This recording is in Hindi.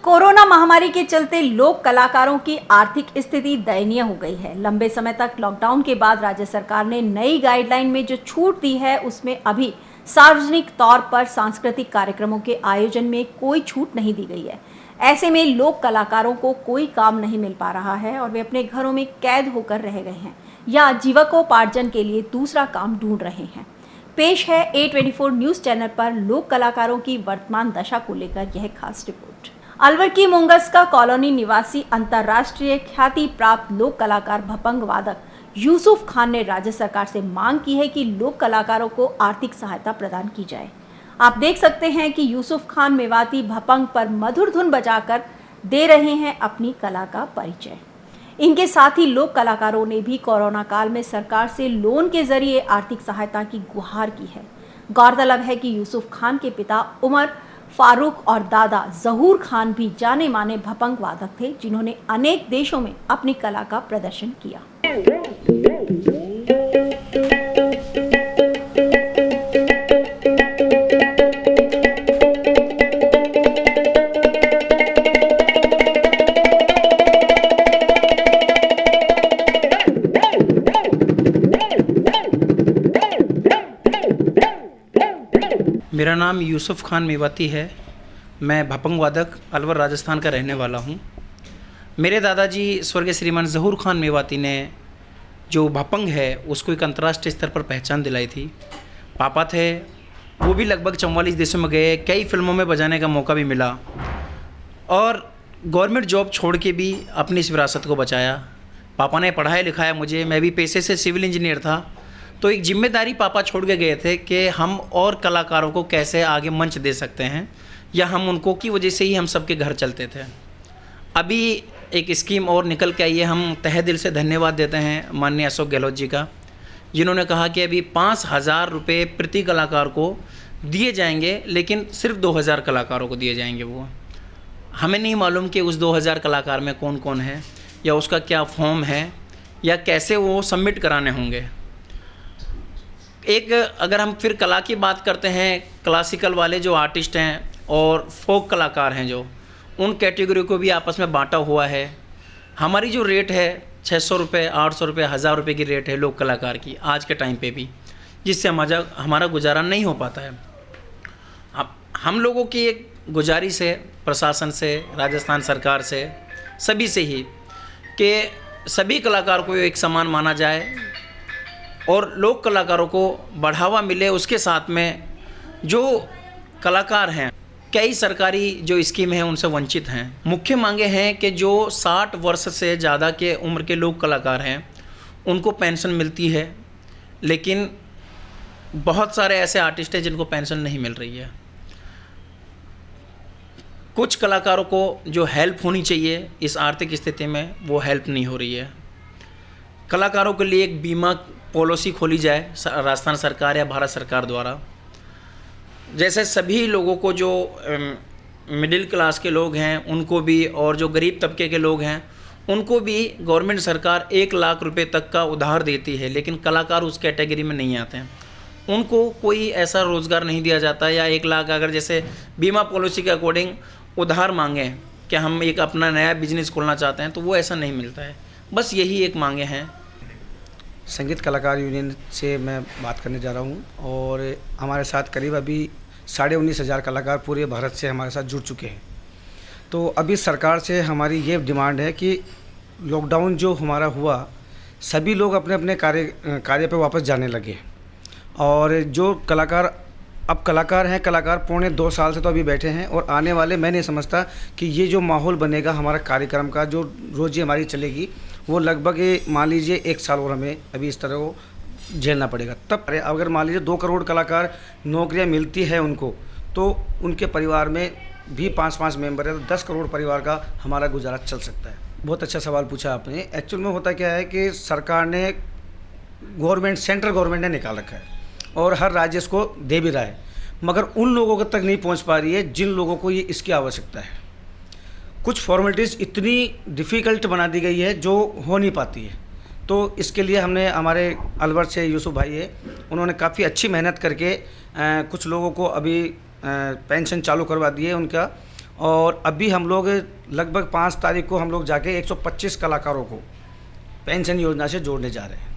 कोरोना महामारी के चलते लोक कलाकारों की आर्थिक स्थिति दयनीय हो गई है। लंबे समय तक लॉकडाउन के बाद राज्य सरकार ने नई गाइडलाइन में जो छूट दी है, उसमें अभी सार्वजनिक तौर पर सांस्कृतिक कार्यक्रमों के आयोजन में कोई छूट नहीं दी गई है। ऐसे में लोक कलाकारों को कोई काम नहीं मिल पा रहा है और वे अपने घरों में कैद होकर रह गए हैं या जीविकोपार्जन के लिए दूसरा काम ढूंढ रहे हैं। पेश है A24 न्यूज चैनल पर लोक कलाकारों की वर्तमान दशा को लेकर यह खास रिपोर्ट। अलवर की मोंगसका कॉलोनी निवासी अंतर्राष्ट्रीय ख्याति प्राप्त लोक कलाकार भपंग वादक यूसुफ खान ने राज्य सरकार से मांग की है कि लोक कलाकारों को आर्थिक सहायता प्रदान की जाए। आप देख सकते हैं कि यूसुफ खान मेवाती भपंग पर मधुर धुन बजाकर दे रहे हैं अपनी कला का परिचय। इनके साथ ही लोक कलाकारों ने भी कोरोना काल में सरकार से लोन के जरिए आर्थिक सहायता की गुहार की है। गौरतलब है कि यूसुफ खान के पिता उमर फारूक और दादा जहूर खान भी जाने माने भपंग वादक थे, जिन्होंने अनेक देशों में अपनी कला का प्रदर्शन किया। मेरा नाम यूसुफ खान मेवाती है। मैं भपंग वादक अलवर राजस्थान का रहने वाला हूँ। मेरे दादाजी स्वर्गीय श्रीमान जहूर खान मेवाती ने जो भपंग है उसको एक अंतर्राष्ट्रीय स्तर पर पहचान दिलाई थी। पापा थे, वो भी लगभग 44 देशों में गए, कई फिल्मों में बजाने का मौका भी मिला और गवर्नमेंट जॉब छोड़ के भी अपनी इस विरासत को बचाया। पापा ने पढ़ाया लिखाया मुझे, मैं भी पेशे से सिविल इंजीनियर था, तो एक जिम्मेदारी पापा छोड़ के गए थे कि हम और कलाकारों को कैसे आगे मंच दे सकते हैं या हम उनको की वजह से ही हम सबके घर चलते थे। अभी एक स्कीम और निकल के आई है। हम तहे दिल से धन्यवाद देते हैं माननीय अशोक गहलोत जी का, जिन्होंने कहा कि अभी 5,000 रुपये प्रति कलाकार को दिए जाएंगे, लेकिन सिर्फ 2,000 कलाकारों को दिए जाएंगे। वो हमें नहीं मालूम कि उस 2,000 कलाकार में कौन कौन है या उसका क्या फॉर्म है या कैसे वो सबमिट कराने होंगे। एक अगर हम फिर कला की बात करते हैं, क्लासिकल वाले जो आर्टिस्ट हैं और फोक कलाकार हैं, जो उन कैटेगरी को भी आपस में बांटा हुआ है। हमारी जो रेट है 600 रुपये, 800 रुपये, 1,000 रुपये की रेट है लोक कलाकार की आज के टाइम पे भी, जिससे हमारा गुजारा नहीं हो पाता है। हम लोगों की एक गुजारिश है प्रशासन से, राजस्थान सरकार से, सभी से ही कि सभी कलाकार को एक समान माना जाए और लोक कलाकारों को बढ़ावा मिले। उसके साथ में जो कलाकार हैं, कई सरकारी जो स्कीम हैं उनसे वंचित हैं। मुख्य मांगे हैं कि जो 60 वर्ष से ज़्यादा के उम्र के लोक कलाकार हैं उनको पेंशन मिलती है, लेकिन बहुत सारे ऐसे आर्टिस्ट हैं जिनको पेंशन नहीं मिल रही है। कुछ कलाकारों को जो हेल्प होनी चाहिए इस आर्थिक स्थिति में, वो हेल्प नहीं हो रही है। कलाकारों के लिए एक बीमा पॉलिसी खोली जाए राजस्थान सरकार या भारत सरकार द्वारा, जैसे सभी लोगों को, जो मिडिल क्लास के लोग हैं उनको भी और जो गरीब तबके के लोग हैं उनको भी गवर्नमेंट सरकार 1 लाख रुपए तक का उधार देती है, लेकिन कलाकार उस कैटेगरी में नहीं आते हैं। उनको कोई ऐसा रोज़गार नहीं दिया जाता, या 1 लाख अगर जैसे बीमा पॉलिसी के अकॉर्डिंग उधार मांगें कि हम एक अपना नया बिजनेस खोलना चाहते हैं, तो वो ऐसा नहीं मिलता है। बस यही एक मांगे हैं। संगीत कलाकार यूनियन से मैं बात करने जा रहा हूँ और हमारे साथ करीब अभी 19,500 कलाकार पूरे भारत से हमारे साथ जुड़ चुके हैं। तो अभी सरकार से हमारी ये डिमांड है कि लॉकडाउन जो हमारा हुआ, सभी लोग अपने अपने कार्य पे वापस जाने लगे और जो कलाकार अब कलाकार हैं, कलाकार पौने 2 साल से तो अभी बैठे हैं और आने वाले, मैं नहीं समझता कि ये जो माहौल बनेगा हमारा कार्यक्रम का, जो रोज़ी हमारी चलेगी, वो लगभग मान लीजिए 1 साल और हमें अभी इस तरह को झेलना पड़ेगा। तब अगर मान लीजिए 2 करोड़ कलाकार नौकरियां मिलती है उनको, तो उनके परिवार में भी 5-5 मेंबर है, तो 10 करोड़ परिवार का हमारा गुजारा चल सकता है। बहुत अच्छा सवाल पूछा आपने। एक्चुअल में होता क्या है कि सरकार ने, सेंट्रल गवर्नमेंट ने निकाल रखा है और हर राज्य इसको दे भी रहा है, मगर उन लोगों तक नहीं पहुंच पा रही है जिन लोगों को ये इसकी आवश्यकता है। कुछ फॉर्मेलिटीज़ इतनी डिफ़िकल्ट बना दी गई है जो हो नहीं पाती है। तो इसके लिए हमने, हमारे अलवर से यूसुफ भाई है, उन्होंने काफ़ी अच्छी मेहनत करके कुछ लोगों को अभी पेंशन चालू करवा दी है उनका, और अभी हम लोग लगभग 5 तारीख को हम लोग जाके 125 कलाकारों को पेंशन योजना से जोड़ने जा रहे हैं।